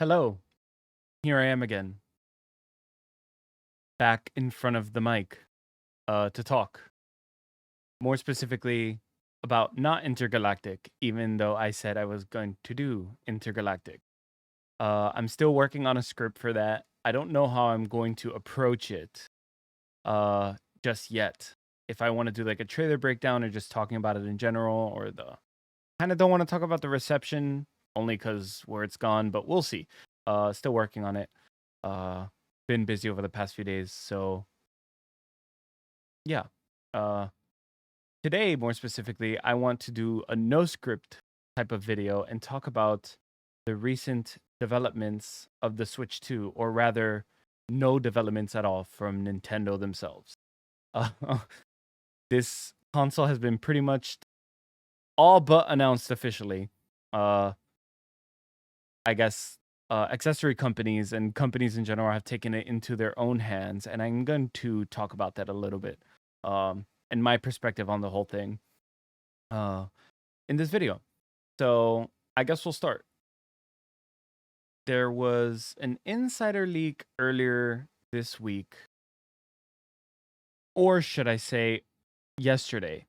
Hello, here I am again, back in front of the mic, to talk. More specifically, about not Intergalactic, even though I said I was going to do Intergalactic. I'm still working on a script for that. I don't know how I'm going to approach it, uh, just yet. If I want to do like a trailer breakdown or just talking about it in general, or the kind of don't want to talk about the reception only because where it's gone, but we'll see. Still working on it. Uh, been busy over the past few days, so yeah. Uh, today, more specifically, I want to do a no script type of video and talk about the recent developments of the Switch 2, or rather, no developments at all from Nintendo themselves. Uh, this console has been pretty much all but announced officially. Uh, I guess accessory companies and companies in general have taken it into their own hands, and I'm going to talk about that a little bit, and my perspective on the whole thing, uh, in this video. So I guess we'll start. There was an insider leak earlier this week, or should I say, yesterday,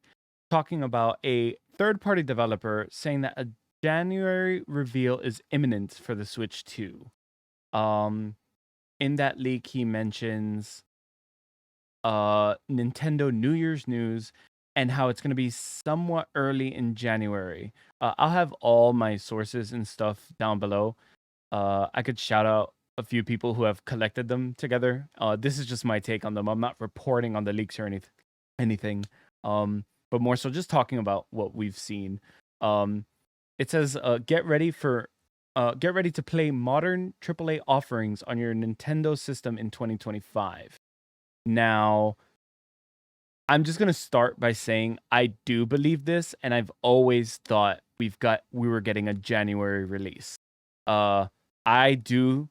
talking about a third-party developer saying that a January reveal is imminent for the Switch 2. Um, in that leak, he mentions Nintendo New Year's news and how it's going to be somewhat early in January. I'll have all my sources and stuff down below. I could shout out a few people who have collected them together. This is just my take on them. I'm not reporting on the leaks or anything. But more so just talking about what we've seen. It says, get ready to play modern AAA offerings on your Nintendo system in 2025. Now, I'm just gonna start by saying I do believe this, and I've always thought we were getting a January release. Uh, I do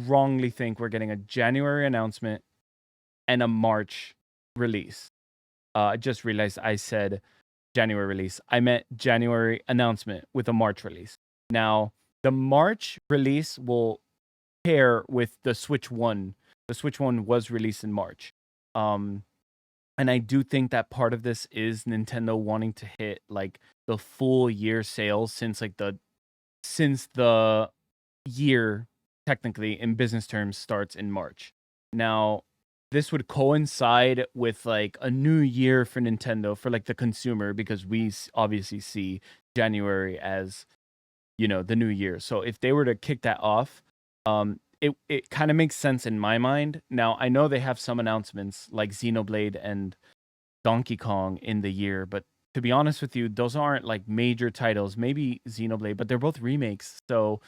wrongly think we're getting a January announcement and a March release. I just realized I said January release. I meant January announcement with a March release. Now, the March release will pair with the Switch 1. The Switch 1 was released in March. And I do think that part of this is Nintendo wanting to hit like the full year sales since the year technically in business terms starts in March. Now, this would coincide with like a new year for Nintendo for like the consumer, because we obviously see January as, the new year. So if they were to kick that off, it kind of makes sense in my mind. Now, I know they have some announcements like Xenoblade and Donkey Kong in the year, but to be honest with you, those aren't like major titles. Maybe Xenoblade, but they're both remakes. So,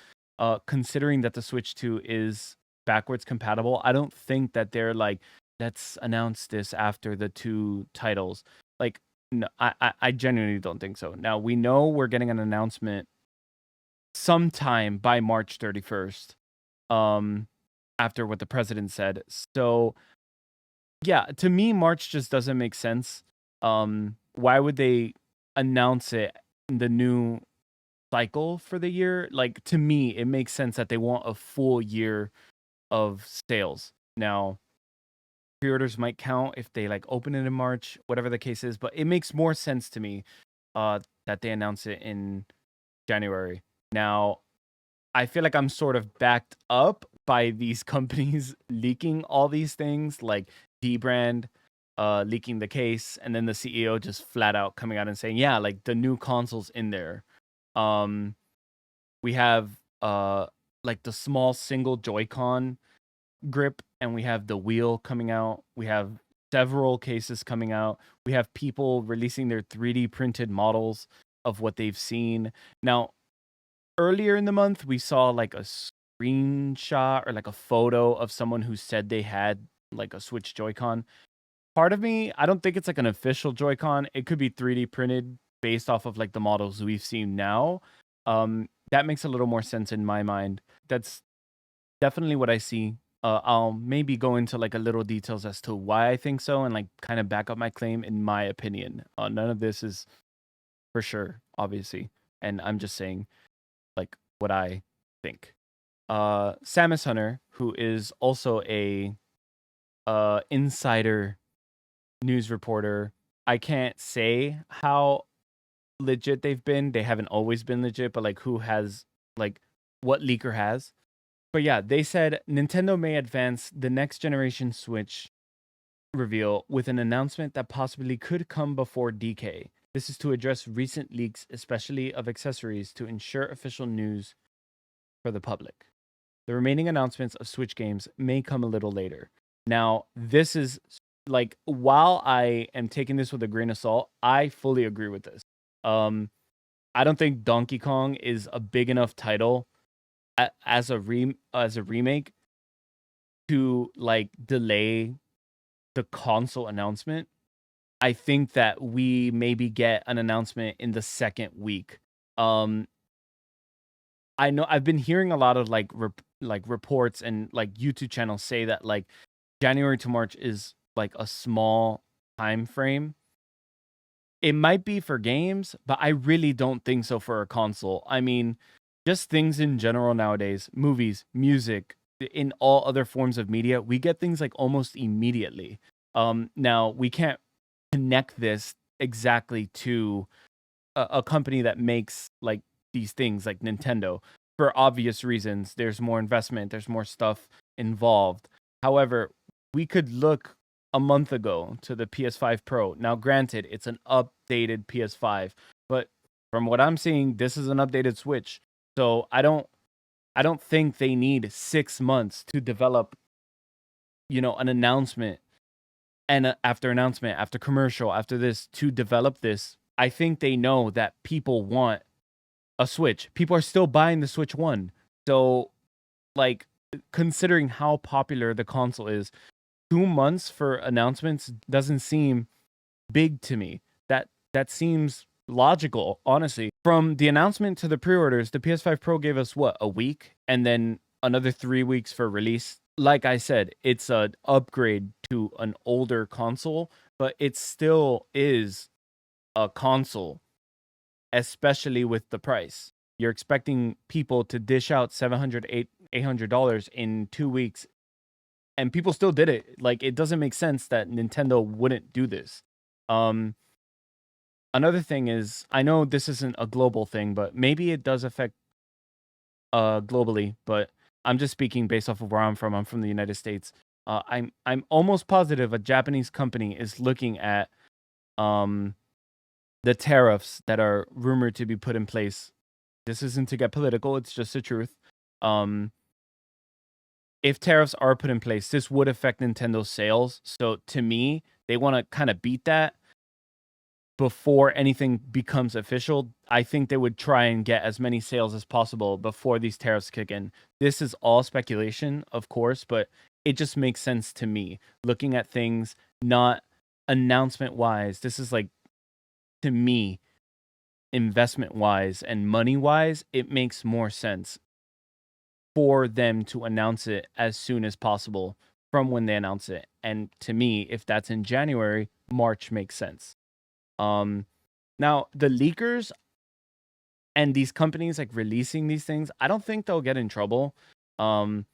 considering that the Switch 2 is backwards compatible, I don't think that they're like, let's announce this after the two titles. Like, no, I genuinely don't think so. Now, we know we're getting an announcement sometime by March 31st, after what the president said. So, yeah, to me, March just doesn't make sense. Why would they announce it in the new cycle for the year? Like, to me, it makes sense that they want a full year of sales. Now, pre-orders might count if they like open it in March, whatever the case is, but it makes more sense to me that they announce it in January. Now, I feel like I'm sort of backed up by these companies leaking all these things, like Dbrand leaking the case, and then the CEO just flat out coming out and saying, "Yeah, like the new console's in there." Um, we have like the small single Joy-Con grip, and we have the wheel coming out. We have several cases coming out. We have people releasing their 3D printed models of what they've seen. Now, earlier in the month, we saw like a screenshot or like a photo of someone who said they had like a Switch Joy-Con. Part of me, I don't think it's like an official Joy-Con. It could be 3D printed based off of like the models we've seen now. That makes a little more sense in my mind. That's definitely what I see. I'll maybe go into like a little details as to why I think so and like kind of back up my claim in my opinion. None of this is for sure, obviously, and I'm just saying like what I think. Samus Hunter, who is also a insider news reporter. I can't say how legit they've been. They haven't always been legit, but like who has like what leaker has. But yeah, they said Nintendo may advance the next generation Switch reveal with an announcement that possibly could come before DK. This is to address recent leaks, especially of accessories, to ensure official news for the public. The remaining announcements of Switch games may come a little later. Now, this is like, while I am taking this with a grain of salt, I fully agree with this. I don't think Donkey Kong is a big enough title as a remake to like delay the console announcement. I think that we maybe get an announcement in the second week. Um, I know I've been hearing a lot of like reports and like YouTube channels say that like January to March is like a small time frame. It might be for games, but I really don't think so for a console. I mean, just things in general nowadays, movies, music, in all other forms of media, we get things like almost immediately. Now we can't connect this exactly to a company that makes like these things like Nintendo for obvious reasons. There's more investment, there's more stuff involved. However, we could look a month ago to the PS5 Pro. Now, granted, it's an updated PS5, but from what I'm seeing, this is an updated Switch. So I don't think they need 6 months to develop, an announcement and after announcement, after commercial, after this to develop this. I think they know that people want a Switch. People are still buying the Switch 1. So, like, considering how popular the console is, 2 months for announcements doesn't seem big to me. That seems logical, honestly. From the announcement to the pre-orders, the PS5 Pro gave us what, a week, and then another 3 weeks for release. Like I said, it's an upgrade to an older console, but it still is a console, especially with the price. You're expecting people to dish out $700, $800 in 2 weeks, and people still did it. Like, it doesn't make sense that Nintendo wouldn't do this. Um, Another thing is, I know this isn't a global thing, but maybe it does affect globally. But I'm just speaking based off of where I'm from. I'm from the United States. I'm almost positive a Japanese company is looking at um the tariffs that are rumored to be put in place. This isn't to get political, it's just the truth. Um, if tariffs are put in place, this would affect Nintendo's sales. So to me, they want to kind of beat that before anything becomes official. I think they would try and get as many sales as possible before these tariffs kick in. This is all speculation, of course, but it just makes sense to me looking at things not announcement wise. This is like, to me, investment wise and money wise, it makes more sense for them to announce it as soon as possible from when they announce it. And to me, if that's in January, March makes sense. Um, Now the leakers and these companies like releasing these things, I don't think they'll get in trouble. Um,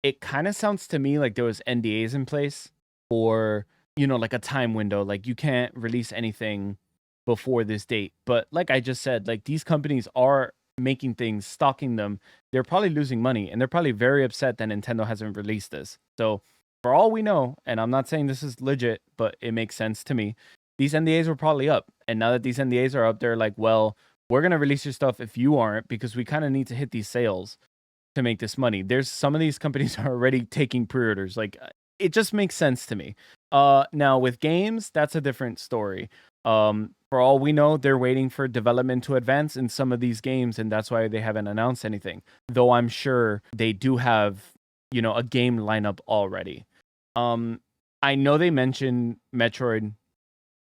it kind of sounds to me like there was NDAs in place for, like a time window. Like you can't release anything before this date. But like I just said, like these companies are making things, stocking them. They're probably losing money and they're probably very upset that Nintendo hasn't released this. So for all we know, and I'm not saying this is legit, but it makes sense to me, these NDAs were probably up. And now that these NDAs are up, they're like, well, we're going to release your stuff if you aren't, because we kind of need to hit these sales to make this money. There's some of these companies are already taking pre-orders. Like, it just makes sense to me. Now with games, that's a different story. For all we know, they're waiting for development to advance in some of these games, and that's why they haven't announced anything. Though I'm sure they do have, a game lineup already. Um, I know they mentioned Metroid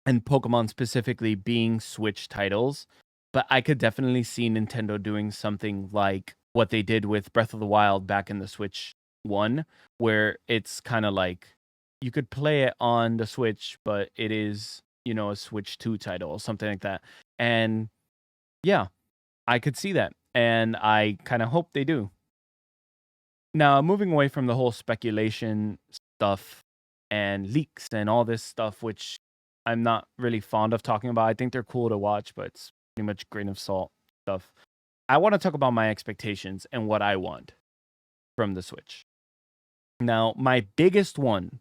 and Pokemon specifically being Switch titles, but I could definitely see Nintendo doing something like what they did with Breath of the Wild back in the Switch 1, where it's kind of like you could play it on the Switch, but it is, a Switch 2 title or something like that. And yeah, I could see that. And I kind of hope they do. Now, moving away from the whole speculation stuff and leaks and all this stuff, which I'm not really fond of talking about. I think they're cool to watch, but it's pretty much grain of salt stuff. I want to talk about my expectations and what I want from the Switch. Now, my biggest one,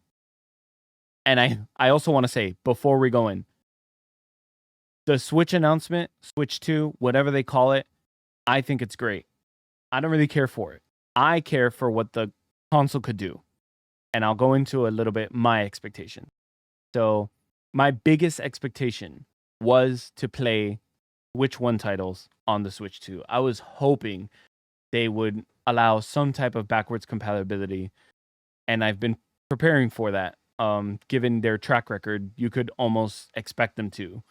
and I also want to say before we go in, the Switch announcement, Switch 2, whatever they call it, I think it's great. I don't really care for it. I care for what the console could do. And I'll go into a little bit my expectation. So, my biggest expectation was to play Switch 1 titles on the Switch 2. I was hoping they would allow some type of backwards compatibility, and I've been preparing for that. Given their track record, you could almost expect them to,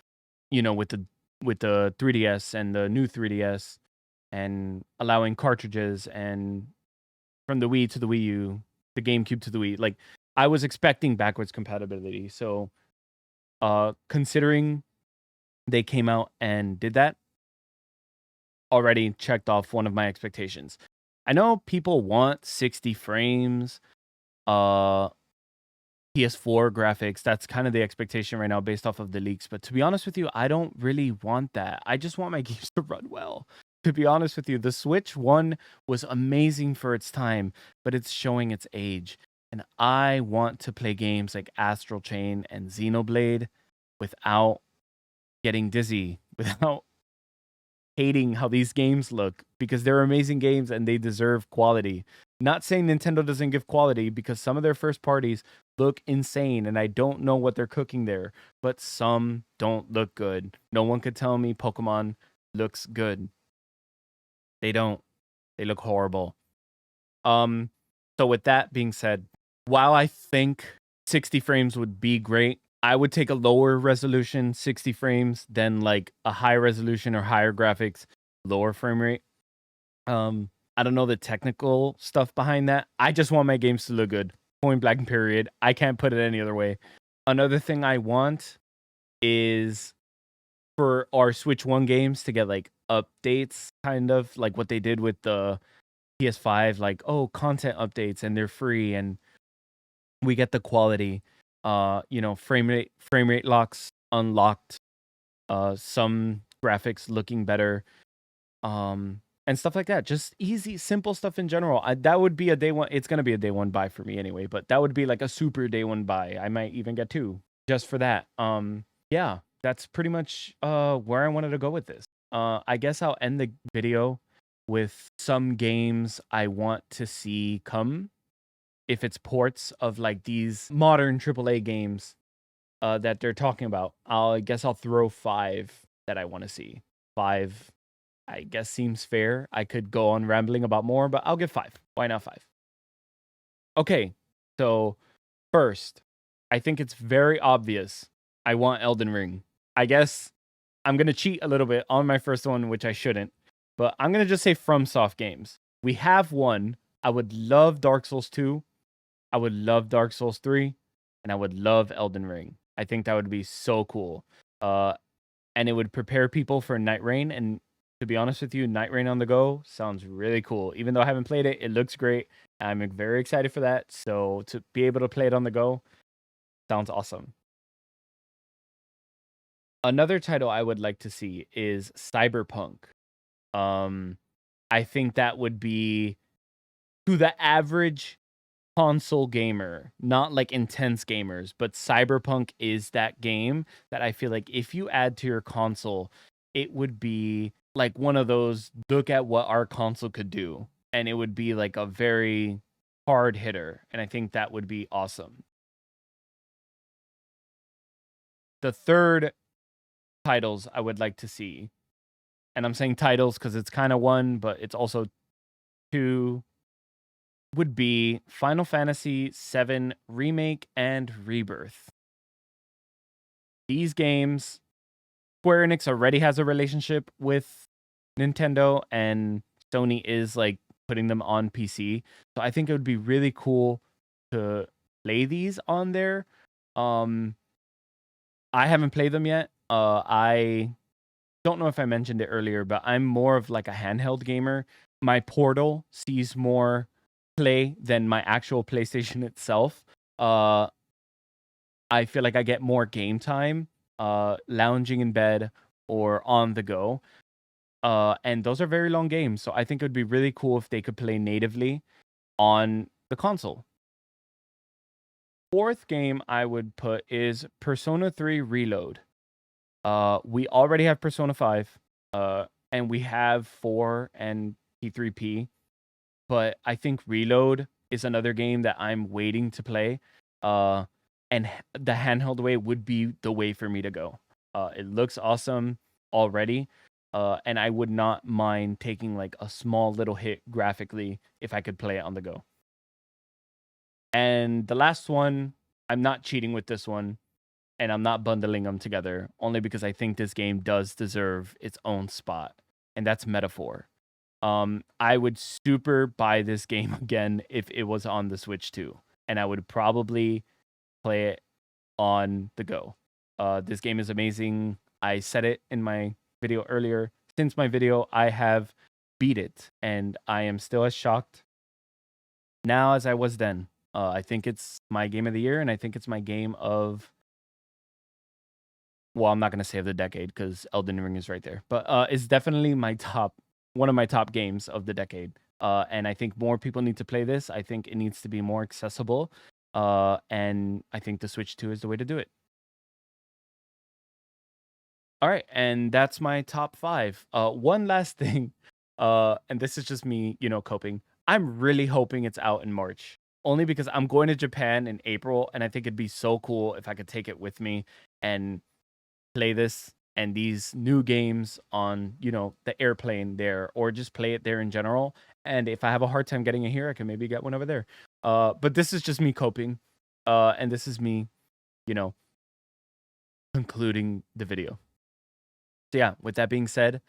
with the 3DS and the new 3DS, and allowing cartridges, and from the Wii to the Wii U, the GameCube to the Wii. Like, I was expecting backwards compatibility. So, considering they came out and did that, already checked off one of my expectations. I know people want 60 frames, uh, PS4 graphics. That's kind of the expectation right now based off of the leaks. But to be honest with you, I don't really want that. I just want my games to run well. To be honest with you, the Switch 1 was amazing for its time, but it's showing its age. And I want to play games like Astral Chain and Xenoblade without getting dizzy, without hating how these games look, because they're amazing games and they deserve quality. Not saying Nintendo doesn't give quality, because some of their first parties look insane and I don't know what they're cooking there, but some don't look good. No one could tell me Pokemon looks good. They don't. They look horrible. So with that being said, while I think 60 frames would be great, I would take a lower resolution 60 frames than like a high resolution or higher graphics, lower frame rate. I don't know the technical stuff behind that. I just want my games to look good. Point blank period. I can't put it any other way. Another thing I want is for our Switch 1 games to get like updates, kind of like what they did with the PS5, like, oh, content updates and they're free and we get the quality. Frame rate locks unlocked, some graphics looking better, and stuff like that. Just easy, simple stuff in general. That would be a day one. It's gonna be a day one buy for me anyway, but that would be like a super day one buy. I might even get two just for that. Yeah, that's pretty much where I wanted to go with this. I guess I'll end the video with some games I want to see come, if it's ports of like these modern AAA games that they're talking about. I guess I'll throw 5 that I want to see. 5, I guess, seems fair. I could go on rambling about more, but I'll give 5. Why not 5? Okay, so first, I think it's very obvious. I want Elden Ring. I guess I'm going to cheat a little bit on my first one, which I shouldn't, but I'm going to just say FromSoft games. We have one. I would love Dark Souls 2. I would love Dark Souls 3, and I would love Elden Ring. I think that would be so cool. And it would prepare people for Night Rain. And to be honest with you, Night Rain on the go sounds really cool. Even though I haven't played it, it looks great. I'm very excited for that. So to be able to play it on the go sounds awesome. Another title I would like to see is Cyberpunk. I think that would be, to the average console gamer, not like intense gamers, but Cyberpunk is that game that I feel like if you add to your console, it would be like one of those, look at what our console could do. And it would be like a very hard hitter. And I think that would be awesome. The third titles I would like to see, and I'm saying titles because it's kind of one, but it's also two, would be Final Fantasy VII Remake and Rebirth. These games, Square Enix already has a relationship with Nintendo, and Sony is like putting them on PC. So I think it would be really cool to play these on there. I haven't played them yet. I don't know if I mentioned it earlier, but I'm more of like a handheld gamer. My Portal sees more play than my actual PlayStation itself. Uh, I feel like I get more game time, lounging in bed or on the go. And those are very long games, so I think it would be really cool if they could play natively on the console. Fourth game I would put is Persona 3 Reload. We already have Persona 5, and we have 4 and P3P, but I think Reload is another game that I'm waiting to play. And the handheld way would be the way for me to go. It looks awesome already, and I would not mind taking like a small little hit graphically if I could play it on the go. And the last one, I'm not cheating with this one, and I'm not bundling them together only because I think this game does deserve its own spot, and that's Metaphor. I would super buy this game again if it was on the Switch too, and I would probably play it on the go. This game is amazing. I said it in my video earlier. Since my video, I have beat it, and I am still as shocked now as I was then. I think it's my game of the year, and I think it's my game of. Well, I'm not gonna say of the decade because Elden Ring is right there, but it's definitely one of my top games of the decade. And I think more people need to play this. I think it needs to be more accessible. And I think the Switch 2 is the way to do it. All right, and that's my top 5. One last thing, and this is just me, coping. I'm really hoping it's out in March, only because I'm going to Japan in April, and I think it'd be so cool if I could take it with me and play this and these new games on, the airplane there, or just play it there in general. And if I have a hard time getting it here, I can maybe get one over there. But this is just me coping, and this is me, you know, concluding the video. So yeah, with that being said,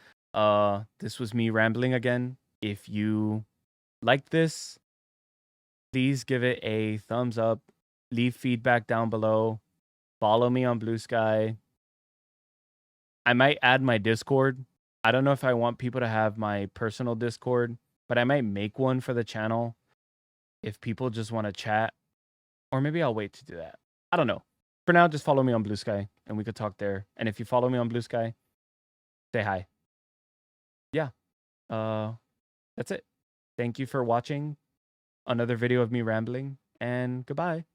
this was me rambling again. If you liked this, please give it a thumbs up, leave feedback down below, follow me on Blue Sky. I might add my Discord. I don't know if I want people to have my personal Discord, but I might make one for the channel if people just want to chat, or maybe I'll wait to do that. I don't know. For now, just follow me on Blue Sky and we could talk there. And if you follow me on Blue Sky, say hi. Yeah. That's it. Thank you for watching another video of me rambling, and goodbye.